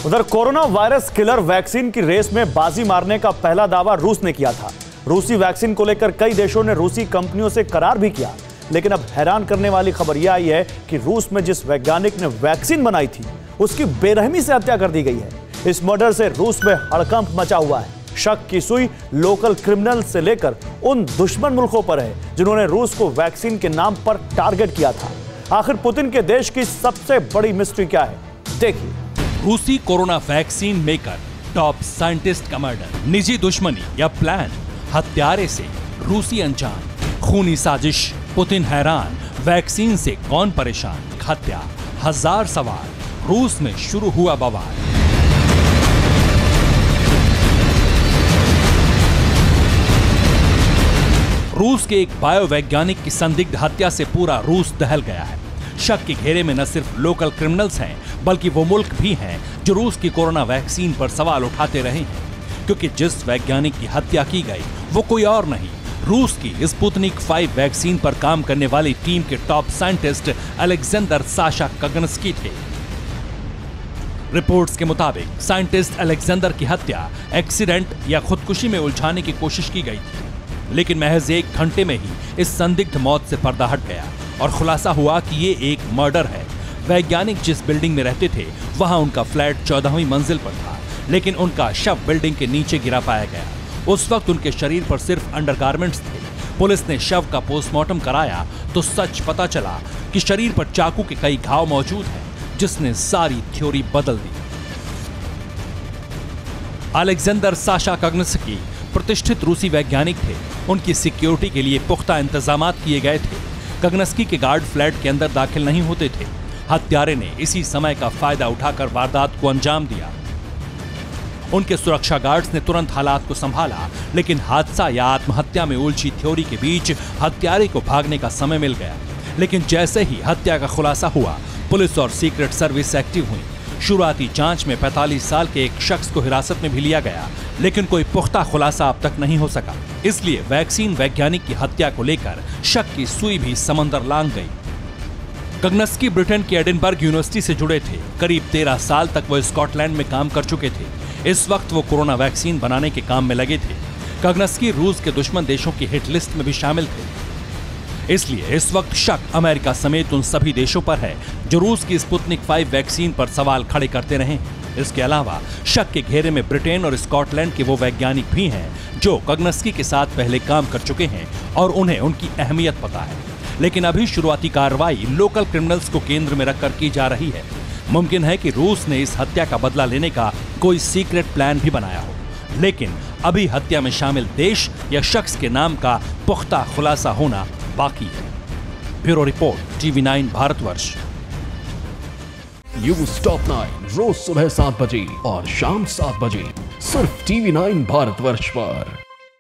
उधर corona virus killer vaccine की race में बाजी मारने का पहला दावा रूस ने किया था। रूसी वैक्सीन को लेकर कई देशों ने रूसी कंपनियों से करार भी किया, लेकिन अब हैरान करने वाली खबर यह आई है कि रूस में जिस वैज्ञानिक ने वैक्सीन बनाई थी उसकी बेरहमी से हत्या कर दी गई है। इस मर्डर से रूस में हड़कंप मचा हुआ है। शक की सुई लोकल क्रिमिनल से लेकर उन दुश्मन मुल्कों पर है जिन्होंने रूस को वैक्सीन के नाम पर टारगेट किया था। आखिर पुतिन के देश की सबसे बड़ी मिस्ट्री क्या है, देखिए। रूसी corona vaccine maker, top scientist का मर्डर, निजी दुश्मनी या प्लान, हत्यारे से रूसी अनजान, खूनी साजिश, पुतिन हैरान, वैक्सीन से कौन परेशान, हत्या, हजार सवाल, रूस में शुरू हुआ बवाल। रूस के एक बायोवैज्ञानिक की संदिग्ध हत्या से पूरा रूस दहल गया है। शक के घेरे में न सिर्फ लोकल क्रिमिनल्स हैं, बल्कि वो मुल्क भी हैं जो रूस की कोरोना वैक्सीन पर सवाल उठाते रहे हैं, क्योंकि जिस वैज्ञानिक की हत्या की गई वो कोई और नहीं, रूस की स्पुतनिक 5 वैक्सीन पर काम करने वाली टीम के टॉप साइंटिस्ट अलेक्जेंडर साशा कगनस्की थे। रिपोर्ट्स के मुताबिक साइंटिस्ट अलेक्जेंडर की हत्या एक्सीडेंट या खुदकुशी में उलझाने की कोशिश की गई थी, लेकिन महज 1 घंटे में ही इस संदिग्ध मौत से पर्दा हट गया और खुलासा हुआ कि ये एक मर्डर है। वैज्ञानिक जिस बिल्डिंग में रहते थे वहां उनका फ्लैट 14वीं मंजिल पर था, लेकिन उनका शव बिल्डिंग के नीचे गिरा पाया गया। उस वक्त उनके शरीर पर सिर्फ अंडरगारमेंट्स थे। पुलिस ने शव का पोस्टमार्टम कराया तो सच पता चला कि शरीर पर चाकू के कई घाव मौजूद हैं, जिसने सारी थ्योरी बदल दी। अलेक्जेंडर साशा कगनस्की प्रतिष्ठित रूसी वैज्ञानिक थे। उनकी सिक्योरिटी के लिए पुख्ता इंतजामात किए गए थे। कगनस्की के गार्ड फ्लैट के अंदर दाखिल नहीं होते थे। हत्यारे ने इसी समय का फायदा उठाकर वारदात को अंजाम दिया। उनके सुरक्षा गार्ड्स ने तुरंत हालात को संभाला, लेकिन हादसा या आत्महत्या में उलझी थ्योरी के बीच हत्यारे को भागने का समय मिल गया। लेकिन जैसे ही हत्या का खुलासा हुआ, पुलिस और सीक्रेट सर्विस एक्टिव हुई। शुरुआती जांच में 45 साल के एक शख्स को हिरासत में भी लिया गया, लेकिन कोई पुख्ता खुलासा अब तक नहीं हो सका। इसलिए वैक्सीन वैज्ञानिक की हत्या को लेकर शक की सुई भी समंदर लांघ गई। कगनस्की ब्रिटेन की एडिनबर्ग यूनिवर्सिटी से जुड़े थे। करीब 13 साल तक वो स्कॉटलैंड में काम कर चुके थे। इस वक्त वो कोरोना वैक्सीन बनाने के काम में लगे थे। कगनस्की रूस के दुश्मन देशों की हिट लिस्ट में भी शामिल थे। इसलिए इस वक्त शक अमेरिका समेत उन सभी देशों पर है जो रूस की स्पुतनिक 5 वैक्सीन पर सवाल खड़े करते रहे। इसके अलावा शक के घेरे में ब्रिटेन और स्कॉटलैंड के वो वैज्ञानिक भी हैं जो कगनस्की के साथ पहले काम कर चुके हैं और उन्हें उनकी अहमियत पता है। लेकिन अभी शुरुआती कार्रवाई लोकल क्रिमिनल्स को केंद्र में रखकर की जा रही है। मुमकिन है कि रूस ने इस हत्या का बदला लेने का कोई सीक्रेट प्लान भी बनाया हो, लेकिन अभी हत्या में शामिल देश या शख्स के नाम का पुख्ता खुलासा होना बाकी है। Bureau report, TV9 Bharatvarsh. News top 9 रोज सुबह 7 बजे और शाम 7 बजे सिर्फ TV9 भारतवर्ष पर।